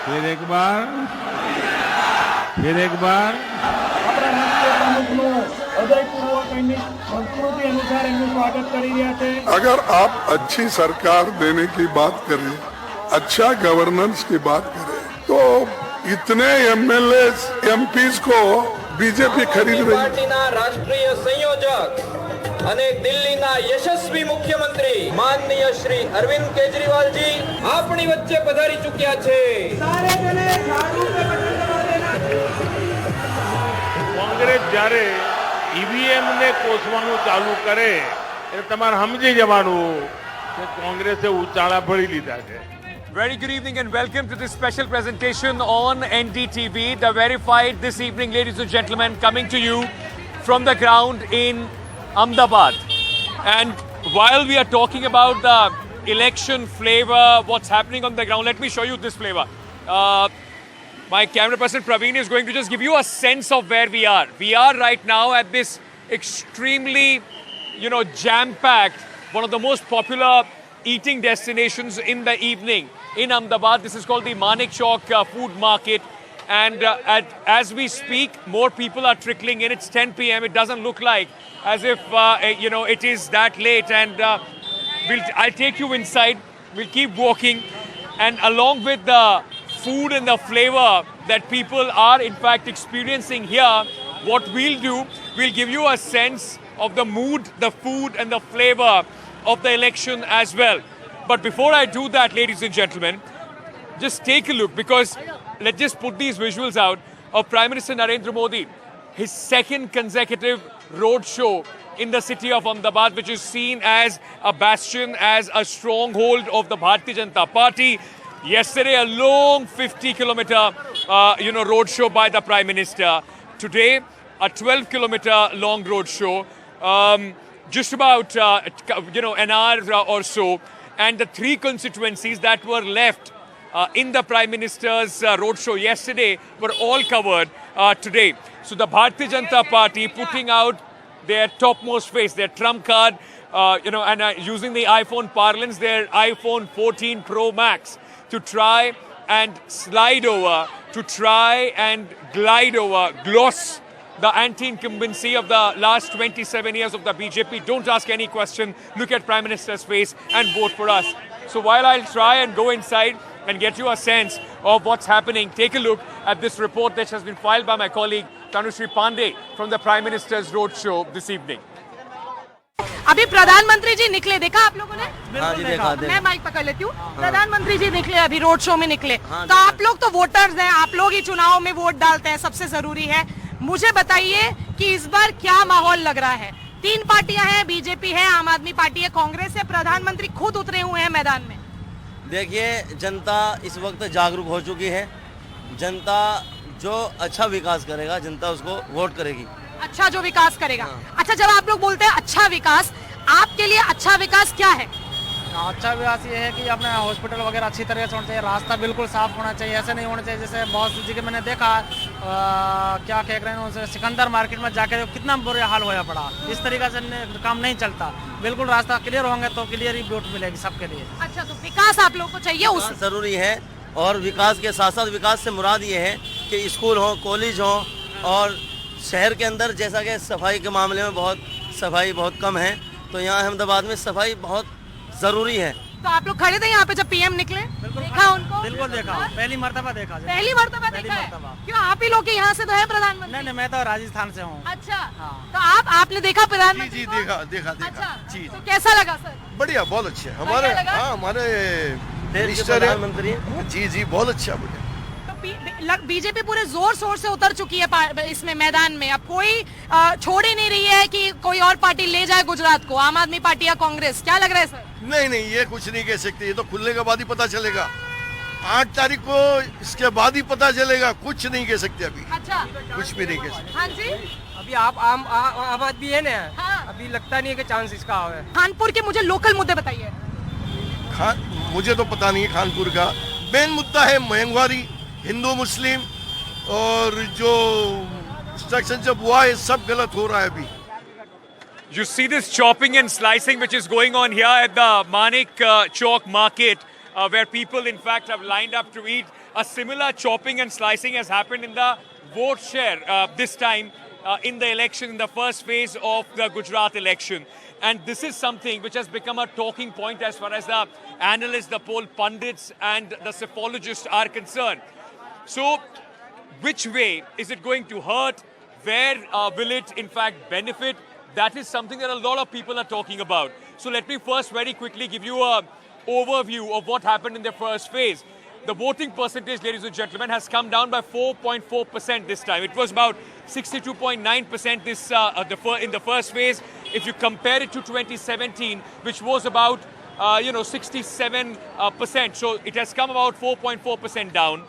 फिर एक बार अगर आप अच्छी सरकार देने की बात करें, अच्छा गवर्नेंस की बात करें, तो इतने एमएलए एमपीज को बीजेपी खरीद रही पार्टीना राष्ट्रीय संयोजक અને દિલ્હીના યશસ્વી મુખ્યમંત્રી માનનીય શ્રી અરવિંદ કેજરીવાલજી આપણી વચ્ચે પધારી ચૂક્યા છે. કોંગ્રેસ જ્યારે ઈવીએમ ને કોસવાનું ચાલુ કરે એટલે તમારે સમજી જવાનું કે કોંગ્રેસે ઉચાળા ભરી લીધા છે. Very good evening and welcome to this special presentation on NDTV, the verified this evening, ladies and gentlemen, coming to you from the ground in Ahmedabad. And while we are talking about the election flavor, what's happening on the ground, let me show you this flavor. My camera person Praveen is going to just give you a sense of where we are. We are right now at this extremely, jam-packed, one of the most popular eating destinations in the evening in Ahmedabad. This is called the Manik Chowk food market. And as we speak, more people are trickling in. It's 10 p.m. It doesn't look like as if, it is that late. And I'll take you inside. We'll keep walking. And along with the food and the flavor that people are in fact experiencing here, what we'll do, we'll give you a sense of the mood, the food and the flavor of the election as well. But before I do that, ladies and gentlemen, just take a look, because let's just put these visuals out of Prime Minister Narendra Modi, his second consecutive road show in the city of Ahmedabad, which is seen as a bastion, as a stronghold of the Bharatiya Janata Party. Yesterday, a long 50-kilometer, road show by the Prime Minister. Today, a 12-kilometer long road show. Just about, an hour or so. And the three constituencies that were left in the Prime Minister's roadshow yesterday were all covered today. So the Bharatiya Janata Party putting out their topmost face, their trump card, and using the iPhone parlance, their iPhone 14 Pro Max to try and slide over, to try and glide over, gloss the anti-incumbency of the last 27 years of the BJP. Don't ask any question. Look at Prime Minister's face and vote for us. So while I'll try and go inside and get you a sense of what's happening, take a look at this report that has been filed by my colleague Tanushree Pandey from the Prime Minister's roadshow this evening. अभी प्रधानमंत्री जी निकले, देखा आप लोगों ने? हाँ जी, देखा। मैं माइक पकड़ लेती हूँ। प्रधानमंत्री जी निकले, अभी रोड शो में निकले। तो आप लोग तो वोटर्स हैं, आप लोग ही चुनाव में वोट डालते हैं, सबसे जरूरी है। मुझे बताइए कि इस बार क्या माहौल लग रहा है? तीन पार्टियां हैं, बीजेपी है, आम आदमी पार्टी है, कांग्रेस है, प्रधानमंत्री खुद उतरे हुए हैं मैदान में। देखिए, जनता इस वक्त जागरूक हो चुकी है। जनता जो अच्छा विकास करेगा, जनता उसको वोट करेगी। अच्छा जो विकास करेगा। अच्छा, जब आप लोग बोलते हैं अच्छा विकास, आपके लिए अच्छा विकास क्या है? अच्छा विकास ये है कि अपने हॉस्पिटल वगैरह अच्छी तरह से होना चाहिए, रास्ता बिल्कुल साफ होना चाहिए, ऐसे नहीं होना चाहिए जैसे बहुत सी जगह मैंने देखा क्या कह रहे हैं, सिकंदर मार्केट में जाकर कितना बुरा हाल होया पड़ा। इस तरीके से काम नहीं चलता। बिल्कुल रास्ता क्लियर होंगे तो क्लियर ही वोट मिलेगी सबके लिए। अच्छा, तो विकास आप लोग को चाहिए, उस जरूरी है। और विकास के साथ साथ विकास से मुराद ये है कि स्कूल हो, कॉलेज हो, और शहर के अंदर जैसा कि सफाई के मामले में सफाई बहुत कम है, तो यहाँ अहमदाबाद में सफाई बहुत जरूरी है। तो आप लोग खड़े थे यहाँ पे जब पीएम निकले? देखा उनको? बिल्कुल देखा, पहली मर्तबा देखा। पहली मर्तबा देखा है? क्यों, आप ही लोग के यहाँ से तो है प्रधानमंत्री? नहीं, मैं तो राजस्थान से हूँ। अच्छा, तो आपने देखा प्रधानमंत्री? जी, देखा। अच्छा, जी, तो कैसा लगा सर? बढ़िया, बहुत अच्छा। हमारे प्रधानमंत्री जी बहुत अच्छा। तो बीजेपी पूरे जोर शोर से उतर चुकी है इसमें मैदान में। अब कोई छोड़ ही नहीं रही है कि कोई और पार्टी ले जाए गुजरात को, आम आदमी पार्टी या कांग्रेस। क्या लग रहा है सर? नहीं, ये कुछ नहीं कह सकते। ये तो खुलने के बाद ही पता चलेगा। 8 तारीख को इसके बाद ही पता चलेगा। कुछ नहीं कह सकते अभी। अच्छा, कुछ भी नहीं कह सकते। हाँ जी, अभी आप आम आबादी है ना। हाँ। अभी लगता नहीं है कि चांस इसका है। कानपुर के मुझे लोकल मुद्दे बताइए। मुझे तो पता नहीं है कानपुर का। मेन मुद्दा है महंगाई, हिंदू मुस्लिम, और जो इंस्ट्रक्शन जब हुआ है सब गलत हो रहा है अभी। You see this chopping and slicing which is going on here at the Manik Chowk market. where people in fact have lined up to eat. A similar chopping and slicing has happened in the vote share this time in the election, in the first phase of the Gujarat election. And this is something which has become a talking point as far as the analysts, the poll pundits and the psephologists are concerned. So, which way is it going to hurt? Where will it in fact benefit? That is something that a lot of people are talking about. So let me first very quickly give you an overview of what happened in the first phase. The voting percentage, ladies and gentlemen, has come down by 4.4% this time. It was about 62.9% in the first phase. If you compare it to 2017, which was about 67%, so it has come about 4.4% down.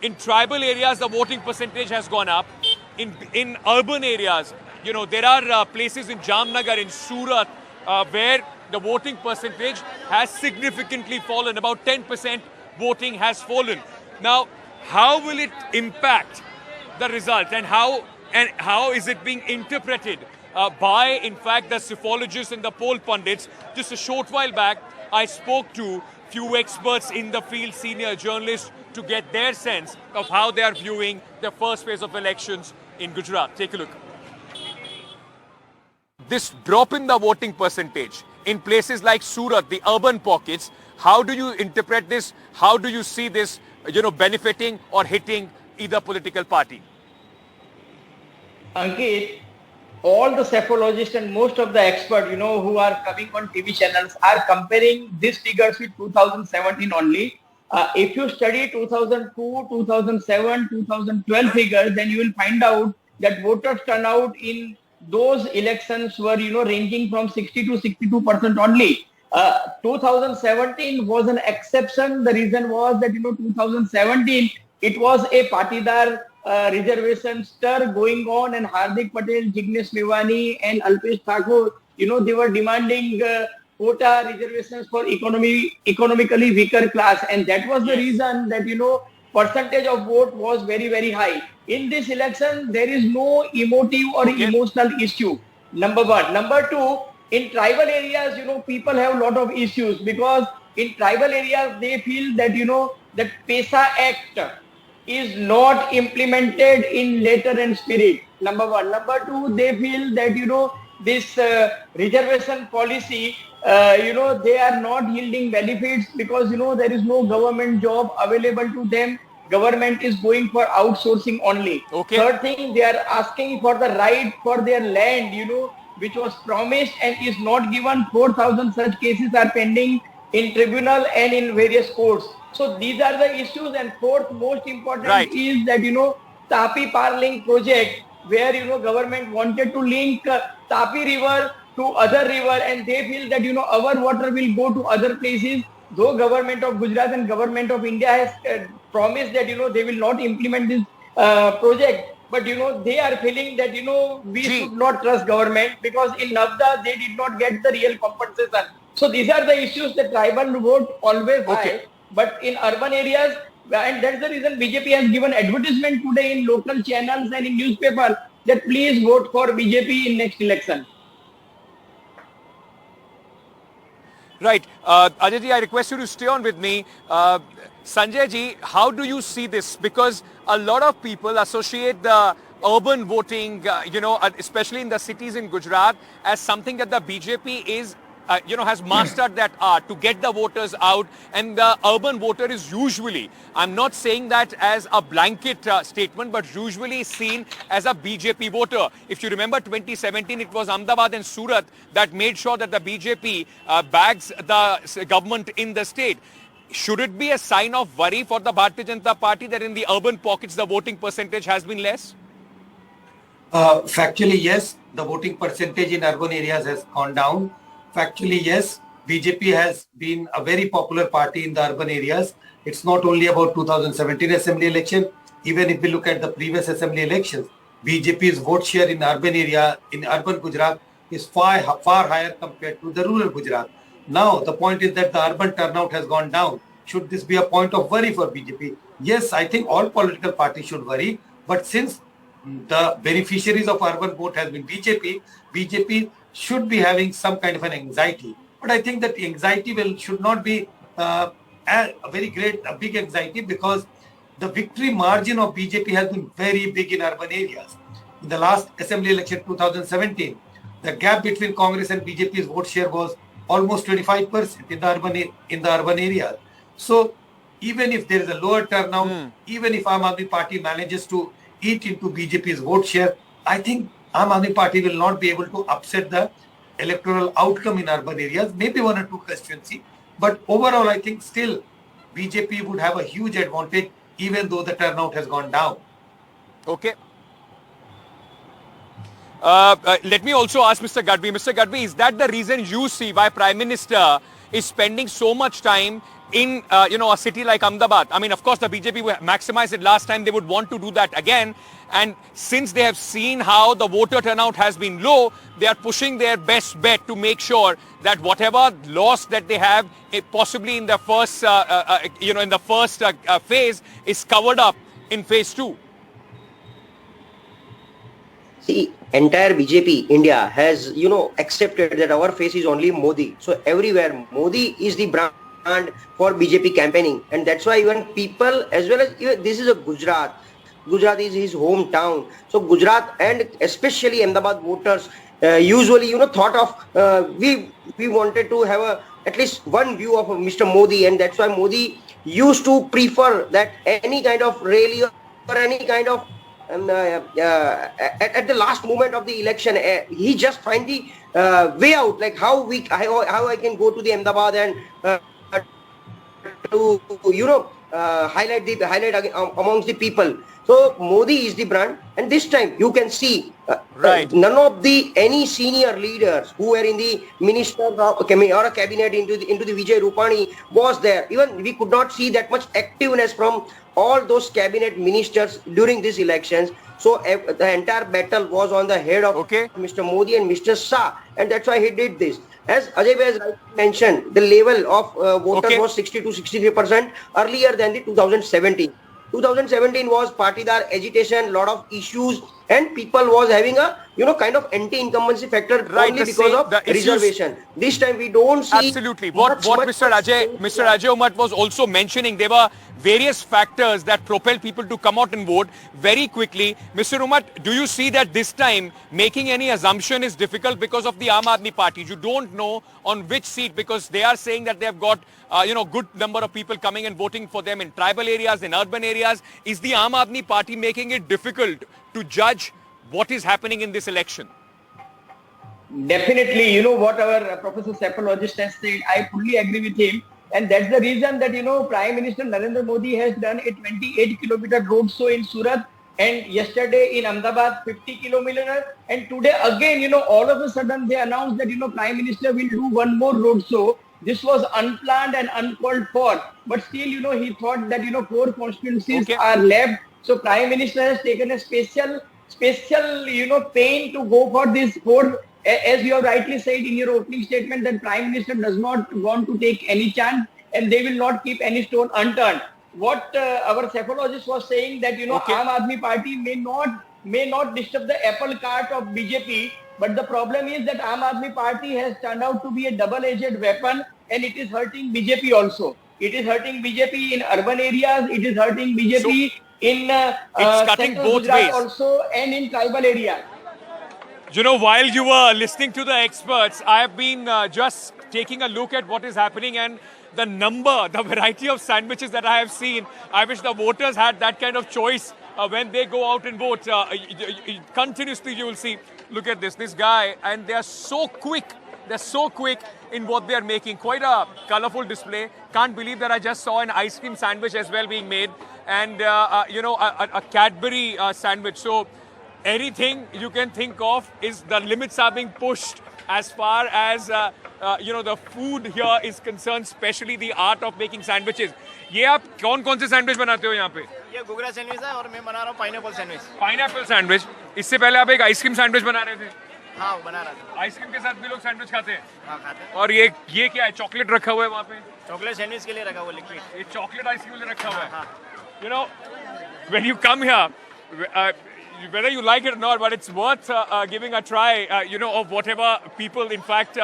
In tribal areas, the voting percentage has gone up. In urban areas, there are places in Jamnagar, in Surat, where the voting percentage has significantly fallen. About 10% voting has fallen. Now, how will it impact the result, and how is it being interpreted by, in fact, the psephologists and the poll pundits? Just a short while back, I spoke to few experts in the field, senior journalists, to get their sense of how they are viewing the first phase of elections in Gujarat. Take a look. This drop in the voting percentage in places like Surat, the urban pockets, how do you interpret this? How do you see this, benefiting or hitting either political party? Ankit, all the psephologists and most of the experts, who are coming on TV channels are comparing these figures with 2017 only. If you study 2002, 2007, 2012 figures, then you will find out that voters turnout in those elections were, ranging from 60 to 62% only. 2017 was an exception. The reason was that, 2017, it was a patidar reservation stir going on, and Hardik Patel, Jignesh Mewani and Alpesh Thakur, they were demanding quota reservations for economically weaker class, and that was the reason that, percentage of vote was very, very high. In this election, there is no emotive or emotional issue. Number one. Number two, in tribal areas, people have a lot of issues, because in tribal areas, they feel that, that PESA Act is not implemented in letter and spirit. Number one. Number two, they feel that, this reservation policy, they are not yielding benefits, because, there is no government job available to them. Government is going for outsourcing only. Okay. Third thing, they are asking for the right for their land, which was promised and is not given. 4,000 such cases are pending in tribunal and in various courts. So these are the issues. And fourth most important is that, Tapi Parling project, where, government wanted to link Tapi river to other river, and they feel that, our water will go to other places. Though government of Gujarat and government of India has promised that, they will not implement this project. But, they are feeling that, we should not trust government, because in Navda, they did not get the real compensation. So these are the issues that tribal vote always high. But in urban areas, and that's the reason BJP has given advertisement today in local channels and in newspaper that please vote for BJP in next election. Right. Ajay ji, I request you to stay on with me. Sanjay ji, how do you see this? Because a lot of people associate the urban voting, especially in the cities in Gujarat, as something that the BJP is, has mastered that art to get the voters out, and the urban voter is usually, I'm not saying that as a blanket statement, but usually seen as a BJP voter. If you remember 2017, it was Ahmedabad and Surat that made sure that the BJP bags the government in the state. Should it be a sign of worry for the Bharatiya Janata Party that in the urban pockets the voting percentage has been less? Factually, yes, the voting percentage in urban areas has gone down. Factually, yes, BJP has been a very popular party in the urban areas. It's not only about 2017 assembly election. Even if we look at the previous assembly elections, BJP's vote share in urban area, in urban Gujarat, is far higher compared to the rural Gujarat. Now, the point is that the urban turnout has gone down. Should this be a point of worry for BJP? Yes, I think all political parties should worry. But since the beneficiaries of urban vote has been BJP should be having some kind of an anxiety. But I think that anxiety should not be a big anxiety because the victory margin of BJP has been very big in urban areas. In the last assembly election 2017, the gap between Congress and BJP's vote share was almost 25% in the urban areas. So even if there is a lower turnout, even if Aam Aadmi Party manages to eat into BJP's vote share, I think Aam Aadmi Party will not be able to upset the electoral outcome in urban areas, maybe 1 or 2 constituencies. But overall, I think still BJP would have a huge advantage even though the turnout has gone down. Okay. Let me also ask Mr. Gadhvi. Mr. Gadhvi, is that the reason you see why Prime Minister is spending so much time in, a city like Ahmedabad? I mean, of course, the BJP maximized it last time. They would want to do that again. And since they have seen how the voter turnout has been low, they are pushing their best bet to make sure that whatever loss that they have, possibly in the first, phase, is covered up in phase 2. See, entire BJP India has, accepted that our face is only Modi. So everywhere, Modi is the brand for BJP campaigning. And that's why even people, as well as, this is a Gujarat. Gujarat is his hometown. So Gujarat and especially Ahmedabad voters usually, thought of, we wanted to have at least one view of Mr. Modi. And that's why Modi used to prefer that any kind of rally or any kind of at the last moment of the election, he just find the way out, like how I can go to the Ahmedabad and to highlight amongst the people. So Modi is the brand, and this time you can see none of any senior leaders who were in the minister or a cabinet into the Vijay Rupani was there. Even we could not see that much activeness from all those cabinet ministers during these elections. So the entire battle was on the head of Mr. Modi and Mr. Shah, and that's why he did this. As Ajay has mentioned, the level of voters was 60 to 63% earlier than the 2017. 2017 was partidar agitation, lot of issues, and people was having a kind of anti-incumbency factor only because of reservation. This time we don't see. Absolutely. What Mr. Ajay Umat was also mentioning, there were various factors that propelled people to come out and vote very quickly. Mr. Umat, do you see that this time making any assumption is difficult because of the Aam Aadmi Party? You don't know on which seat, because they are saying that they have got good number of people coming and voting for them in tribal areas, in urban areas. Is the Aam Aadmi Party making it difficult to judge what is happening in this election? Definitely, what our Professor Cephalogist has said, I fully agree with him. And that's the reason that, Prime Minister Narendra Modi has done a 28-kilometer road show in Surat, and yesterday in Ahmedabad 50 kilometers, and today again, all of a sudden they announced that, Prime Minister will do one more road show. This was unplanned and uncalled for, but still, he thought that, 4 constituencies are left. So Prime Minister has taken a special, pain to go for this 4. As you have rightly said in your opening statement, that Prime Minister does not want to take any chance, and they will not keep any stone unturned. What our cephalogist was saying, that Aam Aadmi Party may not disturb the apple cart of BJP, but the problem is that Aam Aadmi Party has turned out to be a double-edged weapon, and it is hurting BJP also. It is hurting BJP in urban areas. It is hurting BJP in it's cutting both Gujarat ways also, and in tribal areas. While you were listening to the experts, I have been just taking a look at what is happening, and the variety of sandwiches that I have seen. I wish the voters had that kind of choice when they go out and vote. Continuously you will see, look at this guy, and they are so quick. They're so quick in what they are making. Quite a colorful display. Can't believe that I just saw an ice cream sandwich as well being made, and a Cadbury sandwich. So anything you can think of is the limits are being pushed as far as the food here is concerned, especially the art of making sandwiches. ये आप कौन-कौन से sandwich बनाते हो यहाँ पे? ये गुगरा sandwich है और मैं बना रहा हूँ पाइनएप्पल सैंडविच। Pineapple sandwich. इससे पहले आप एक आइसक्रीम सैंडविच बना रहे थे? हाँ, बना रहा था। आइसक्रीम के साथ भी लोग सैंडविच खाते हैं? हाँ, खाते हैं। और ये क्या है? चॉकलेट रखा हुआ है वहाँ पे? चॉकलेट सैंडविच के लिए रखा हुआ लिक्विड। ये चॉकलेट आइसक्रीम के लिए रखा हुआ है। When you come here, whether you like it or not, but it's worth giving a try, of whatever people, in fact,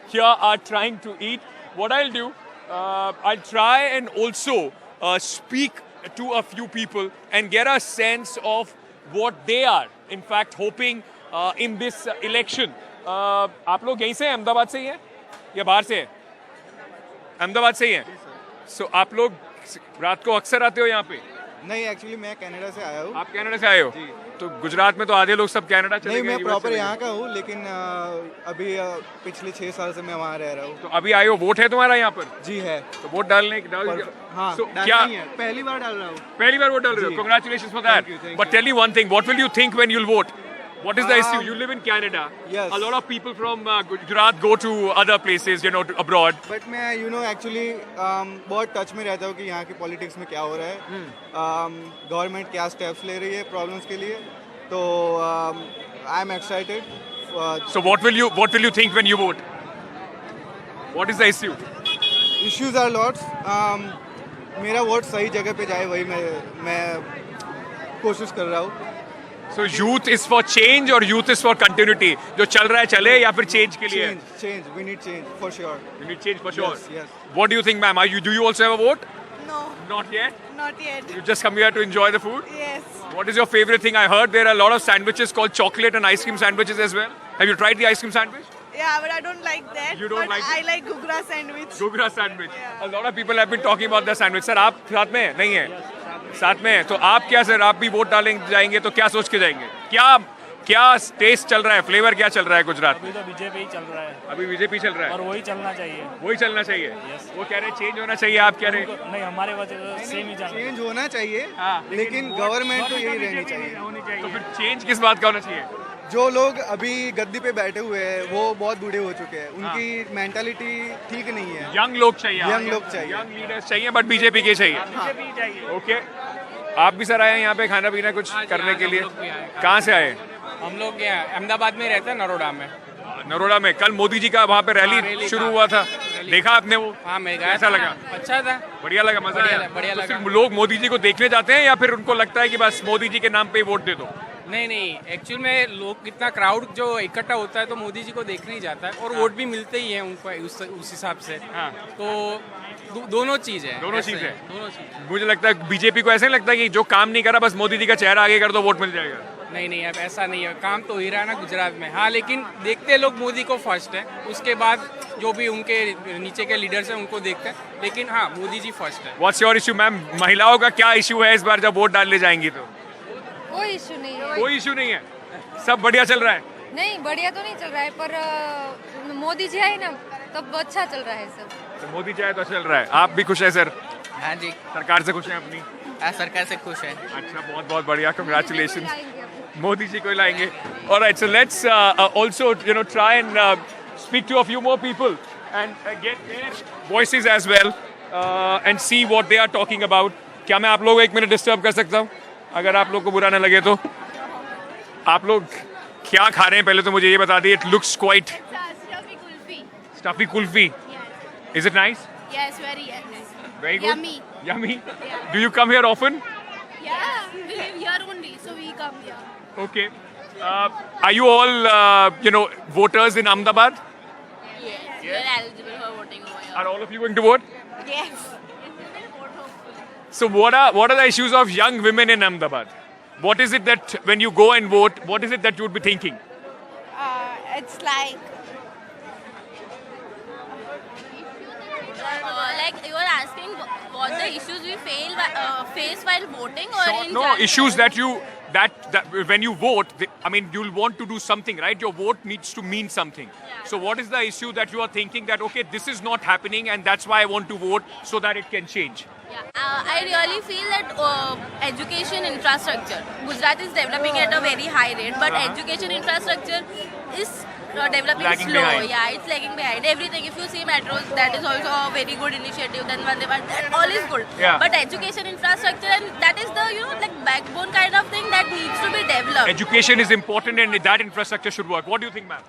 here are trying to eat. What I'll do, I'll try and also speak to a few people and get a sense of what they are, in fact, hoping in this election. आप लोग यहीं से हैं, अहमदाबाद से ही हैं या बाहर से हैं? अहमदाबाद से ही हैं. So आप लोग रात को अक्सर आते हो यहाँ पे? नहीं, एक्चुअली मैं कनाडा से आया हूँ. आप कनाडा से आए हो? तो गुजरात में तो आधे लोग सब कनाडा चले गए. नहीं, मैं प्रॉपर यहाँ का हूँ, लेकिन अभी पिछले 6 साल से मैं वहाँ रह रहा हूँ. तो अभी आए हो, वोट है तुम्हारा यहाँ पर? जी है. तो वोट डालने हाँ, so, क्या पहली बार डाल रहा हूँ. पहली बार वोट डाल रहे हो? Congratulations for that. But tell me one thing, what will you think when you'll vote? What is the issue? You live in Canada. Yes. A lot of people from Gujarat go to other places, abroad. But मैं actually बहुत touch में रहता हूँ कि यहाँ की politics में क्या हो रहा है, गवर्नमेंट क्या स्टेप्स ले रही है प्रॉब्लम्स के लिए. तो I am excited. So what will you think when you vote? What is the issue? Issues are lots. मेरा वोट सही जगह पे जाए, वही मैं कोशिश कर रहा हूँ. So youth is for change or youth is for continuity? जो चल रहा है चले या फिर change के लिए? Change. We need change for sure. You need change for sure. Yes. What do you think, ma'am? Do you also have a vote? No. Not yet. Not yet. You just come here to enjoy the food? Yes. What is your favorite thing? I heard there are a lot of sandwiches called chocolate and ice cream sandwiches as well. Have you tried the ice cream sandwich? Yeah, but I don't like that. You don't like it? I like Gugra sandwich. Gugra sandwich. A lot of people have been talking about the sandwich. Sir, आप साथ में नहीं है? साथ में है. तो आप क्या सर, आप भी वोट डालेंगे जाएंगे तो क्या सोच के जाएंगे? क्या टेस्ट चल रहा है, फ्लेवर क्या चल रहा है गुजरात में? अभी तो बीजेपी ही चल रहा है. अभी बीजेपी चल रहा है और वही चलना चाहिए. वही चलना चाहिए. वो कह रहे चेंज होना चाहिए, आप कह रहे? नहीं, हमारे वजह से सेम ही चलना. चेंज होना चाहिए, लेकिन गवर्नमेंट तो यही रहनी चाहिए. तो फिर चेंज किस बात का होना चाहिए? जो लोग अभी गद्दी पे बैठे हुए हैं वो बहुत बूढ़े हो चुके हैं, उनकी मेंटालिटी ठीक नहीं है. यंग लोग चाहिए, यंग लीडर्स चाहिए, बट बीजेपी के चाहिए. ओके, आप भी सर आए हैं यहाँ पे खाना पीना कुछ करने के लिए? कहाँ से आए? हम लोग अहमदाबाद में रहते हैं, नरोड़ा में. कल मोदी जी का वहाँ पे रैली शुरू हुआ था, देखा आपने वो? हाँ, मैं गया. कैसा लगा? अच्छा था. बढ़िया लगा, मजा आया. बढ़िया लगा. सिर्फ लोग मोदी जी को देखने जाते हैं या फिर उनको लगता है कि बस मोदी जी के नाम पे ही वोट दे दो? नहीं, एक्चुअल में लोग इतना क्राउड जो इकट्ठा होता है तो मोदी जी को देखने ही जाता है, और वोट भी मिलते ही हैं उनको उस हिसाब से. तो दोनों चीज है. मुझे लगता है बीजेपी को ऐसा नहीं लगता कि जो काम नहीं करा बस मोदी जी का चेहरा आगे कर दो वोट मिल जाएगा? नहीं, अब ऐसा नहीं है. काम तो हो ही रहा है ना गुजरात में. हाँ, लेकिन देखते लोग मोदी को फर्स्ट है, उसके बाद जो भी उनके नीचे के लीडर्स हैं उनको देखते हैं, लेकिन हाँ, मोदी जी फर्स्ट है. What's your issue ma'am? महिलाओं का क्या इशू है इस बार जब वोट डालने जाएंगी तो? कोई इशू नहीं है. कोई इशू नहीं है, सब बढ़िया चल रहा है? नहीं, बढ़िया तो नहीं चल रहा है, पर मोदी जी आए ना तब अच्छा चल रहा है सब. तो मोदी जी आए तो अच्छा चल रहा है. आप भी खुश है सर? हाँ जी. सरकार से खुश है अपनी? सरकार से खुश है. अच्छा, बहुत बढ़िया. कंग्रेचुलेशन. मोदी जी को लाएंगे. Alright, so let's also try and speak to a few more people and get their voices as well and see what they are talking about. क्या मैं आप लोगों को 1 मिनट डिस्टर्ब कर सकता हूँ? अगर आप लोग को बुरा ना लगे तो. आप लोग क्या खा रहे हैं पहले तो मुझे ये बता दिए. It looks quite stuffy kulfi. Is it nice? Yes, very nice. Very good. Yummy. Yeah. Do you come here often? Yeah, we live here only, so we come here. Okay. Are you all, voters in Ahmedabad? Yes. We are eligible for voting over here. Are all of you going to vote? Yes. So what are the issues of young women in Ahmedabad? What is it that when you go and vote, what is it that you would be thinking? It's like you are asking what the issues we face while voting, or in no, issues that when you vote, you'll want to do something, right? Your vote needs to mean something. Yeah. So what is the issue that you are thinking that, okay, this is not happening and that's why I want to vote so that it can change? Yeah. I really feel that education infrastructure, Gujarat is developing at a very high rate, but education infrastructure is developing lagging slow. Behind. Yeah, it's lagging behind. Everything, if you see metros, that is also a very good initiative. Then Vande Bharat, that all is good. Yeah. But education infrastructure, and that is the backbone kind of thing that needs to be developed. Education is important and that infrastructure should work. What do you think, ma'am?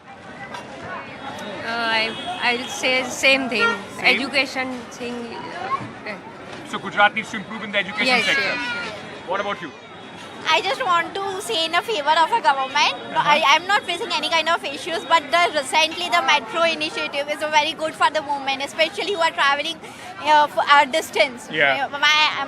I'll say same thing. Same? Education thing. So Gujarat needs to improve in the education Yes, sector. yes. What about you? I just want to say in a favor of a government. I am not facing any kind of issues, but recently the metro initiative is very good for the women, especially who are traveling for a distance. Yeah.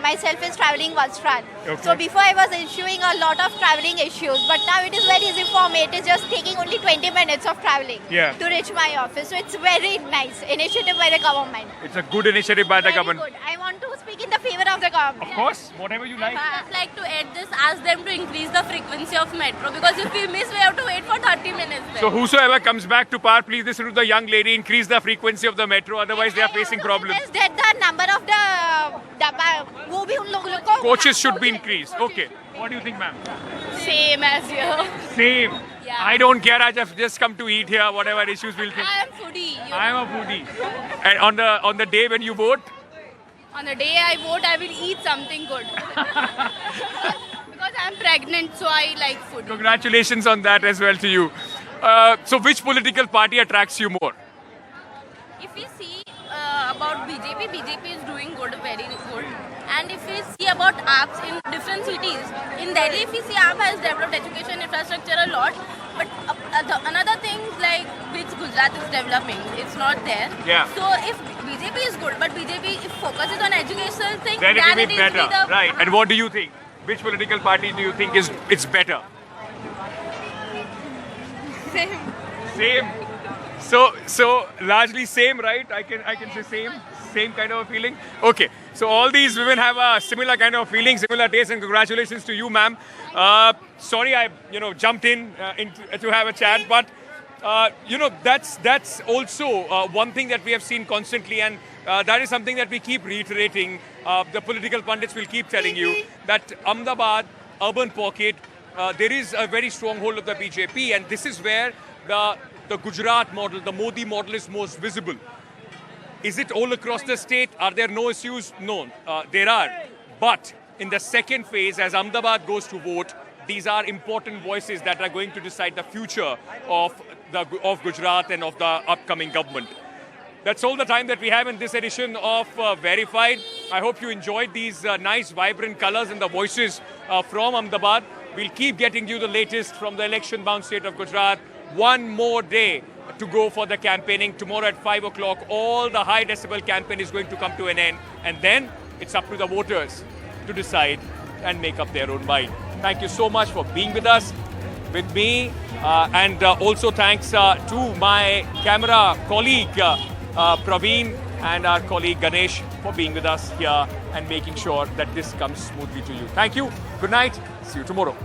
Myself is traveling Vastran. Okay. So before I was issuing a lot of traveling issues, but now it is very easy for me. It is just taking only 20 minutes of traveling to reach my office. So it's very nice initiative by the government. It's a good initiative by the government. Good. I want to speak in the favor of the government. Of course, whatever you like. I'd like to add this, ask them to increase the frequency of metro, because if we miss, we have to wait for 30 minutes there. So whosoever comes back to power, please listen to the young lady, increase the frequency of the metro, otherwise they are facing problems. That the number of वो भी उन लोगों को Coaches should be increased. Okay. What do you think, ma'am? Same as you. Same. Yeah. I don't care. I just come to eat here. Whatever issues we'll think. I am foodie. I am a foodie. And on the day when you vote, On the day I vote, I will eat something good. Because I am pregnant, so I like food. congratulations on that as well to you. So which political party attracts you more? If we see about BJP is doing good, very good. And if we see about apps in different cities, in Delhi, if we see app has developed education infrastructure a lot. But another thing like which Gujarat is developing, it's not there. Yeah. So if BJP is good, but BJP if focuses on educational things, Then it will be will better. Right. And what do you think? Which political party do you think it's better? Same. Same. So largely same, right? I can say same kind of a feeling. Okay. So all these women have a similar kind of feeling, similar taste, and congratulations to you, ma'am. Sorry, I jumped in to have a chat, but that's also one thing that we have seen constantly, and that is something that we keep reiterating. The political pundits will keep telling you that Ahmedabad, urban pocket, there is a very strong hold of the BJP, and this is where the Gujarat model, the Modi model is most visible. Is it all across the state? Are there no issues? No, there are. But in the second phase, as Ahmedabad goes to vote, these are important voices that are going to decide the future of Gujarat and of the upcoming government. That's all the time that we have in this edition of Verified. I hope you enjoyed these nice, vibrant colors and the voices from Ahmedabad. We'll keep getting you the latest from the election-bound state of Gujarat. One more day to go for the campaigning. Tomorrow at 5 o'clock, all the high decibel campaign is going to come to an end. And then it's up to the voters to decide and make up their own mind. Thank you so much for being with us, with me. And also thanks to my camera colleague, Praveen, and our colleague Ganesh for being with us here and making sure that this comes smoothly to you. Thank you. Good night. See you tomorrow.